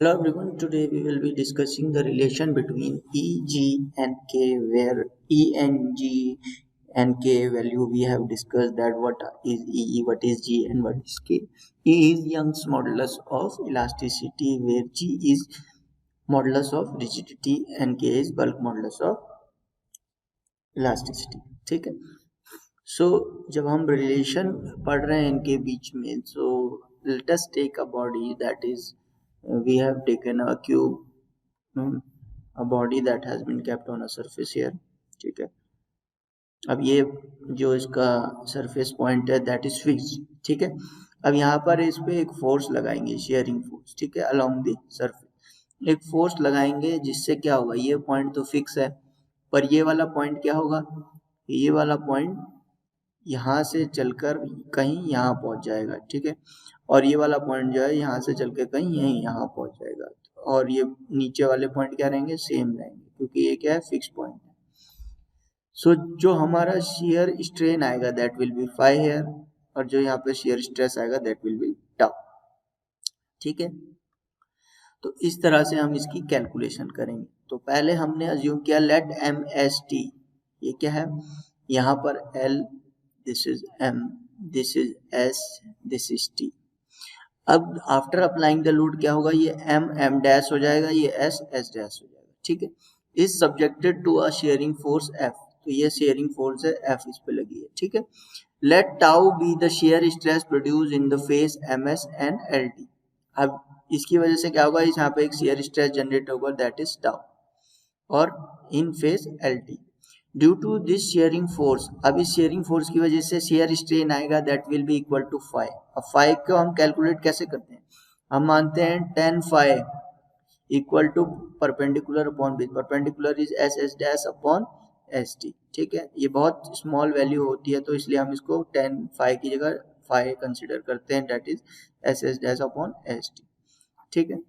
Hello everyone, today we will be discussing the relation between E, G and K, where E and G and K value we have discussed that what is E, what is G and what is K. E is Young's modulus of elasticity where G is modulus of rigidity and K is bulk modulus of elasticity. ठीक है. So जब हम relation पढ़ रहे हैं इनके बीच में, so let us take a body that is we have taken a cube, a body that has been kept on a surface here. ठीक है. अब ये जो इसका सरफेस पॉइंट है दैट इज फिक्स. ठीक है. अब यहाँ पर इस पे एक फोर्स लगाएंगे, शेयरिंग फोर्स. ठीक है. अलोंग द सरफेस एक फोर्स लगाएंगे जिससे क्या होगा, ये पॉइंट तो फिक्स है पर ये वाला पॉइंट क्या होगा, ये वाला पॉइंट यहाँ से चलकर कहीं यहाँ पहुंच जाएगा. ठीक है. और ये वाला पॉइंट जो है यहाँ से चल के कहीं यहीं यहाँ पहुंच जाएगा. और ये नीचे वाले पॉइंट क्या रहेंगे, सेम रहेंगे, क्योंकि ये क्या है, फिक्स पॉइंट है. सो जो हमारा शेयर स्ट्रेन आएगा that will be phi here, और जो यहाँ पे शेयर स्ट्रेस आएगा दैट विल बी टाउ. ठीक है. तो इस तरह से हम इसकी कैलकुलेशन करेंगे. तो पहले हमने अज्यूम किया लेट एम एस टी, ये क्या है, यहाँ पर L, this is M, this is S, this is T. अब आफ्टर अप्लाइंग द लोड क्या होगा, ये एम एम डैश हो जाएगा, ये एस एस डैश हो जाएगा. ठीक है. Is subjected to a shearing force F, तो ये शेयरिंग फोर्स है एफ, इस पे लगी है. ठीक है. Let tau be the shear stress produce in the face M S and L T. अब इसकी वजह से क्या होगा, इस यहाँ पे एक शेयर स्ट्रेस जनरेट होगा दैट इज टाउ, और in face L T. Due to this shearing force, अब इस शेयरिंग फोर्स की वजह से शेयर स्ट्रेन आएगा that will be equal to phi. अब फाई को हम कैलकुलेट कैसे करते हैं, हम मानते हैं tan phi equal to perpendicular upon base. Perpendicular is S S dash upon S T. ठीक है. ये बहुत स्मॉल वैल्यू होती है तो इसलिए हम इसको टेन फाई की जगह फाई कंसिडर करते हैं, that is S S dash upon S T. ठीक है.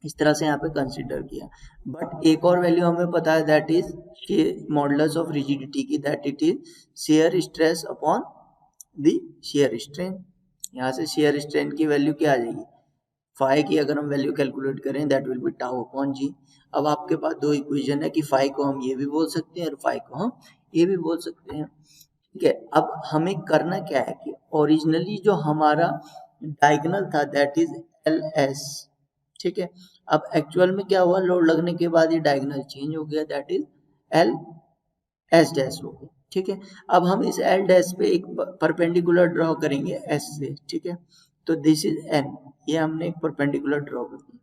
इस तरह से यहाँ पे कंसिडर किया. बट एक और वैल्यू हमें पता है that is modulus of rigidity की, that it is shear stress upon the shear strain. यहाँ से शेयर स्ट्रेन की वैल्यू क्या आ जाएगी, फाई की अगर हम वैल्यू कैलकुलेट करें that will be tau upon G. अब आपके पास दो इक्वेशन है कि फाई को हम ये भी बोल सकते हैं और फाई को हम ये भी बोल सकते हैं. ठीक है. अब हमें करना क्या है कि ओरिजिनली जो हमारा डायगोनल था दैट इज एल एस. ठीक है. अब एक्चुअल में क्या हुआ, लोड लगने के बाद ये डायगोनल चेंज हो गया, that is L S dash हो गया. ठीक है. अब हम इस एल डैश पे एक परपेंडिकुलर ड्रॉ करेंगे एस से. ठीक है. तो दिस इज एन, ये हमने एक परपेंडिकुलर ड्रॉ कर दिया.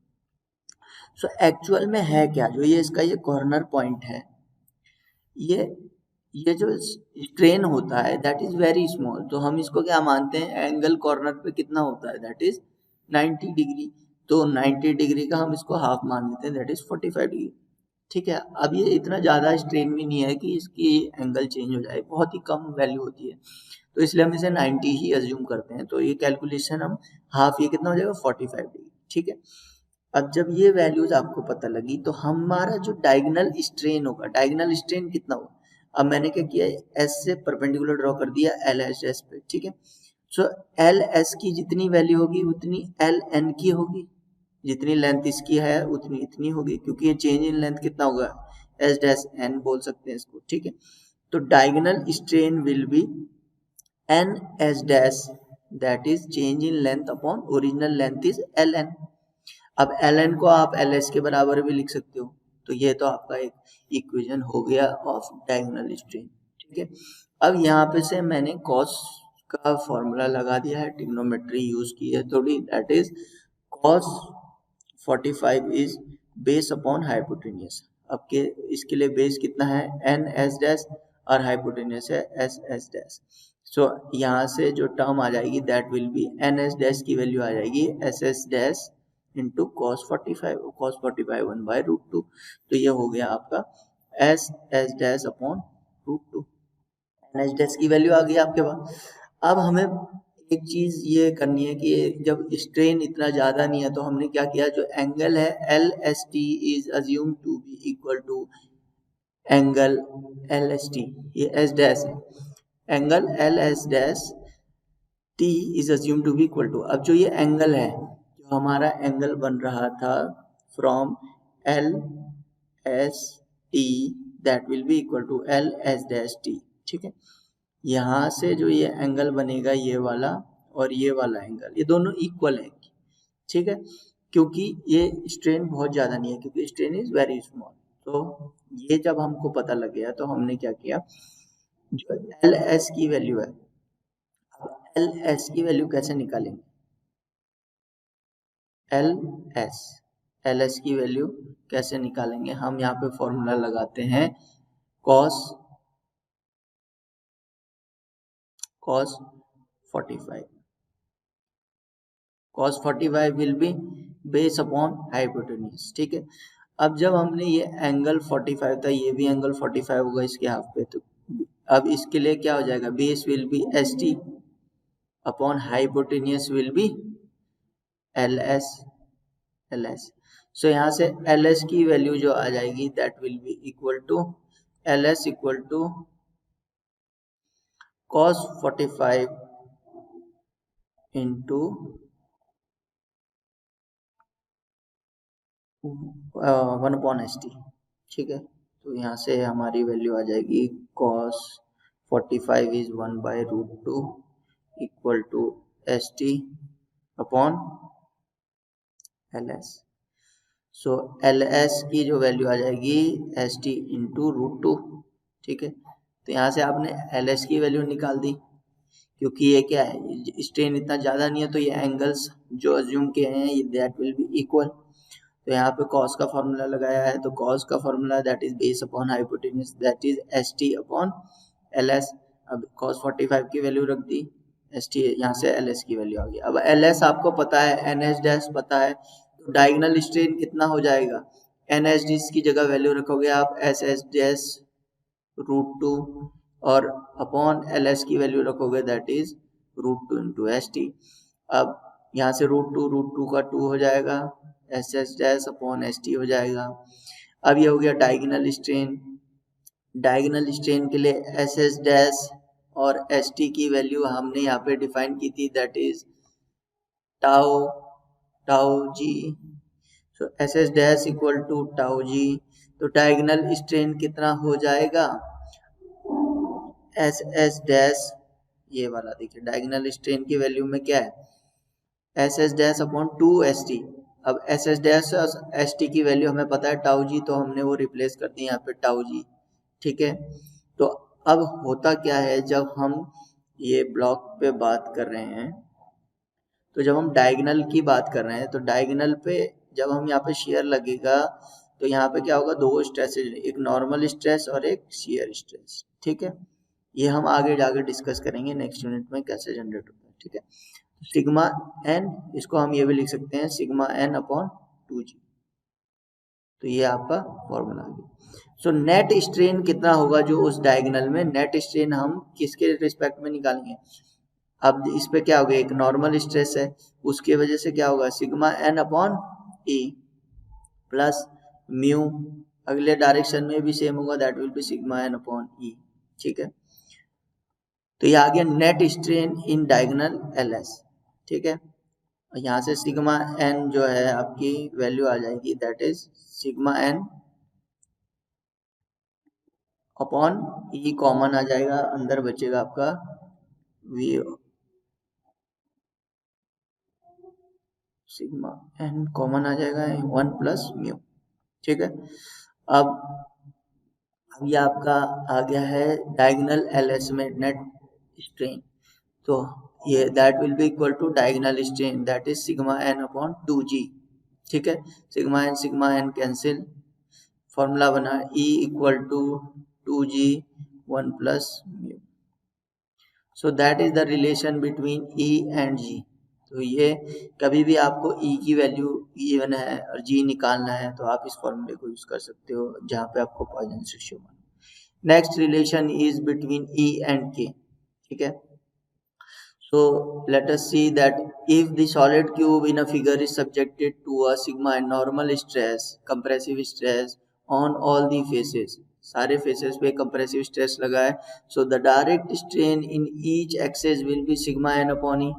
सो एक्चुअल में है क्या, जो ये इसका ये कॉर्नर पॉइंट है, ये जो स्ट्रेन होता है दैट इज वेरी स्मॉल. तो हम इसको क्या मानते हैं, एंगल कॉर्नर पे कितना होता है, दैट इज 90 डिग्री. तो 90 डिग्री का हम इसको हाफ मान लेते हैं, दैट इज 45 डिग्री. ठीक है. अब ये इतना ज़्यादा स्ट्रेन भी नहीं है कि इसकी एंगल चेंज हो जाए, बहुत ही कम वैल्यू होती है, तो इसलिए हम इसे 90 ही अज्यूम करते हैं. तो ये कैलकुलेशन हम हाफ, ये कितना हो जाएगा 45 डिग्री. ठीक है. अब जब ये वैल्यूज आपको पता लगी तो हमारा जो डायगोनल स्ट्रेन होगा, डायगोनल स्ट्रेन कितना होगा, अब मैंने क्या किया, एस से परपेंडिकुलर ड्रॉ कर दिया एल एस एस पे. ठीक है. सो एल एस की जितनी वैल्यू होगी उतनी एल एन की होगी, जितनी लेंथ इसकी है उतनी इतनी होगी, क्योंकि ये चेंज इन लेंथ कितना होगा, एस डैश एन बोल सकते हैं इसको. ठीक है. तो diagonal strain will be N S dash, that is change in length upon original length is L N. अब एल एन को आप एल एस के बराबर भी लिख सकते हो. तो ये तो आपका एक इक्वेशन हो गया ऑफ डायगोनल स्ट्रेन. ठीक है. अब यहाँ पे से मैंने कॉस का फॉर्मूला लगा दिया है, ट्रिग्नोमेट्री यूज की है थोड़ी, that is cos 45 is base upon hypotenuse. अब के इसके लिए बेस कितना है, एन एस डैश, और हाइपोटेन्यूस है एस एस डैश. सो यहाँ से जो टर्म आ जाएगी that will be N S dash की वैल्यू आ जाएगी S S dash into cos 45, cos 45 1/√2. तो ये हो गया आपका S S dash upon √2. N S dash की वैल्यू आ गई आपके पास. अब हमें एक चीज ये करनी है कि जब स्ट्रेन इतना ज्यादा नहीं है तो हमने क्या किया, जो एंगल है L S T is assume to be equal to angle L S T, ये एस डैश है, angle L S dash T is assume to be equal to. अब जो ये एंगल है जो तो हमारा एंगल बन रहा था from L S T that will be equal to L S dash T. ठीक है, यहाँ से जो ये एंगल बनेगा ये वाला और ये वाला एंगल, ये दोनों इक्वल है। ठीक है, क्योंकि ये स्ट्रेन बहुत ज़्यादा नहीं है, क्योंकि स्ट्रेन इज वेरी स्मॉल। तो ये जब हमको पता लग गया तो हमने क्या किया, जो एल एस की वैल्यू है, एल एस की वैल्यू कैसे निकालेंगे, एल एस की वैल्यू कैसे निकालेंगे, हम यहाँ पे फॉर्मूला लगाते हैं cos 45, cos 45 will be base upon hypotenuse. ठीक है, अब जब हमने ये एंगल 45 था, ये भी एंगल 45 होगा इसके हाफ पे, तो अब इसके लिए क्या हो जाएगा, base will be S T upon hypotenuse will be L S. So यहाँ से एल एस की वैल्यू जो आ जाएगी that will be equal to L S equal to cos 45 into 1/ST। ठीक है, तो यहाँ से हमारी वैल्यू आ जाएगी cos 45 is 1/√2 equal to ST upon LS। So LS की जो वैल्यू आ जाएगी ST इंटू √2। ठीक है, तो यहाँ से आपने LS की वैल्यू निकाल दी, क्योंकि ये क्या है, स्ट्रेन इतना ज़्यादा नहीं है, तो ये एंगल्स जो अज्यूम किए हैं ये दैट विल बी इक्वल। तो यहाँ पे cos का फॉर्मूला लगाया है, तो cos का formula that is base upon hypotenuse that is ST upon LS। अब cos 45 की वैल्यू रख दी, ST यहाँ से LS की वैल्यू आ गई। अब LS आपको पता है, NH डैश पता है, तो डायगोनल स्ट्रेन कितना हो जाएगा, NH डैश की जगह वैल्यू रखोगे आप SS डैश √2 और अपॉन LS की वैल्यू रखोगे दैट इज √2 इंटू ST। अब यहाँ से √2 का 2 हो जाएगा, SS डैश अपॉन ST हो जाएगा। अब ये हो गया डायगोनल स्ट्रेन। डायगोनल स्ट्रेन के लिए SS डैश और ST की वैल्यू हमने यहाँ पे डिफाइन की थी that is tau G. So SS dash equal to tau G. तो डायगोनल स्ट्रेन कितना हो जाएगा, SS डैश, ये वाला देखिए डायगोनल स्ट्रेन की वैल्यू में क्या है, SS डैश अपॉन 2ST। अब SS डैश और ST की वैल्यू हमें पता है टाउ जी, तो हमने वो रिप्लेस कर दी यहाँ पे टाउ जी। ठीक है, तो अब होता क्या है, जब हम ये ब्लॉक पे बात कर रहे हैं, तो जब हम डायगोनल की बात कर रहे हैं, तो डायगोनल पे जब हम यहाँ पे शेयर लगेगा, तो यहाँ पे क्या होगा, दो स्ट्रेसेज, एक नॉर्मल स्ट्रेस और एक शेयर स्ट्रेस। ठीक है, ये हम आगे जाके डिस्कस करेंगे नेक्स्ट यूनिट में कैसे जनरेट होता है। ठीक है, सिग्मा एन, इसको हम ये भी लिख सकते हैं सिग्मा एन अपॉन 2G। तो ये आपका फॉर्मूला आ गया। सो नेट स्ट्रेन कितना होगा जो उस डायगोनल में, नेट स्ट्रेन हम किसके रिस्पेक्ट में निकालेंगे, अब इस पे क्या होगा, एक नॉर्मल स्ट्रेस है, उसकी वजह से क्या होगा, sigma N upon E plus mu, अगले डायरेक्शन में भी सेम होगा that will be sigma N upon E. ठीक है, तो ये आ गया net strain in diagonal LS। ठीक है, यहाँ से सिग्मा एन जो है आपकी वैल्यू आ जाएगी that is sigma N upon E, common आ जाएगा, अंदर बचेगा आपका वी, सिग्मा एन कॉमन आ जाएगा 1 प्लस म्यू। ठीक है, अब ये आपका आ गया है डायगोनल LS में नेट स्ट्रेन, तो ये that will be equal to diagonal strain that is sigma N upon 2G। ठीक है, सिग्मा एन कैंसिल, फॉर्मूला बना E equal to 2G 1 plus mu. So that is the relation between E and G। तो ये कभी भी आपको E की value given है और G निकालना है, तो आप इस फॉर्मूले को यूज कर सकते हो जहाँ पे आपको पॉइजन रेशियो मालूम। Next relation is between E and K। ठीक है, so let us see that if the solid cube in a figure is subjected to a sigma and normal stress, compressive stress on all the faces, सारे faces पे compressive stress लगा है, so the direct strain in each axis will be sigma n upon E।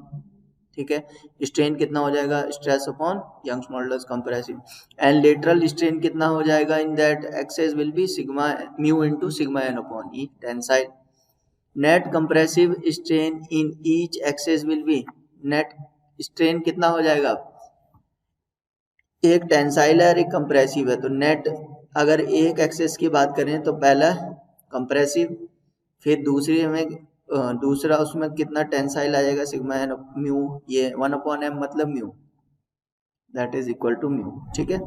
ठीक है। Strain कितना हो जाएगा, stress upon Young's modulus compressive, and lateral strain कितना हो जाएगा, in that axis will be sigma mu into sigma N upon E tensile. Net compressive strain in each axis will be, net strain कितना हो जाएगा, एक tensile है और एक कंप्रेसिव है, तो नेट अगर एक एक्सेस की बात करें तो पहला कंप्रेसिव, फिर दूसरी में दूसरा उसमें कितना टेंसाइल आ जाएगा, सिग्मा एन म्यू, ये 1/m मतलब mu, that is equal to mu, ठीक है।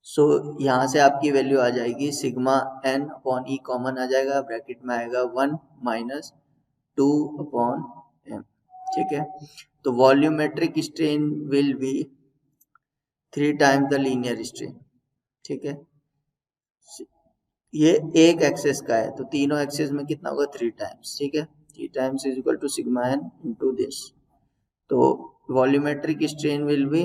सो यहाँ से आपकी वैल्यू आ जाएगी sigma N upon E common आ जाएगा, ब्रैकेट में आएगा 1 माइनस 2/m, ठीक है। तो volumetric strain will B 3 times the linear strain, ठीक है। ये एक एक्सेस का है तो तीनों एक्सेस में कितना होगा 3 टाइम्स, ठीक है। 3 times is equal to sigma n into this, तो volumetric strain will be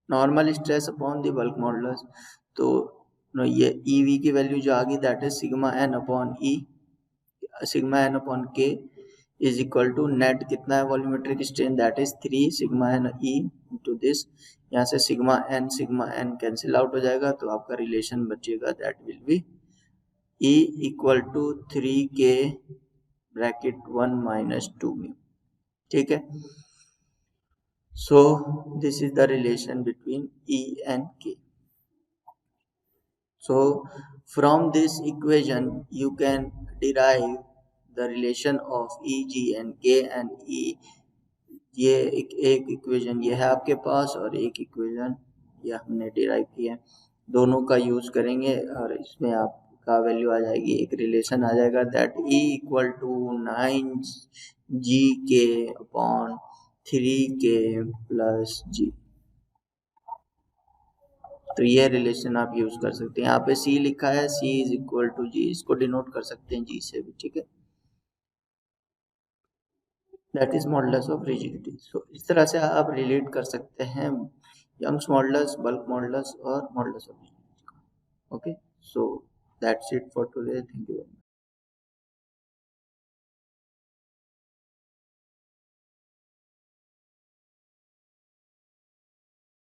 normal stress upon the bulk modulus, तो ये EV की वैल्यू जो आ गई that is sigma N upon E, sigma N upon K is equal to net कितना है volumetric strain that is 3 sigma n E into this, यहाँ से सिग्मा एन कैंसिल आउट हो जाएगा, तो आपका रिलेशन बचेगा that will be E equal to 3K bracket 1 minus 2 mu, ठीक है। So this is the relation between E and K. So from this equation you can derive the relation of EG and K and E. ये एक equation ये है आपके पास और एक equation ये हमने डिराइव किया है, दोनों का यूज करेंगे और इसमें आपका वैल्यू आ जाएगी, एक रिलेशन आ जाएगा that E equal to 9GK upon 3K plus G, तो ये रिलेशन आप यूज कर सकते हैं। यहाँ पे C लिखा है, C is equal to G, इसको डिनोट कर सकते हैं G से भी, ठीक है। That is modulus of rigidity. So इस तरह से आप रिलेट कर सकते हैं यंग्स मॉडुलस, बल्क मॉडुलस और modulus of rigidity. Okay, so that's it for today, thank you very much.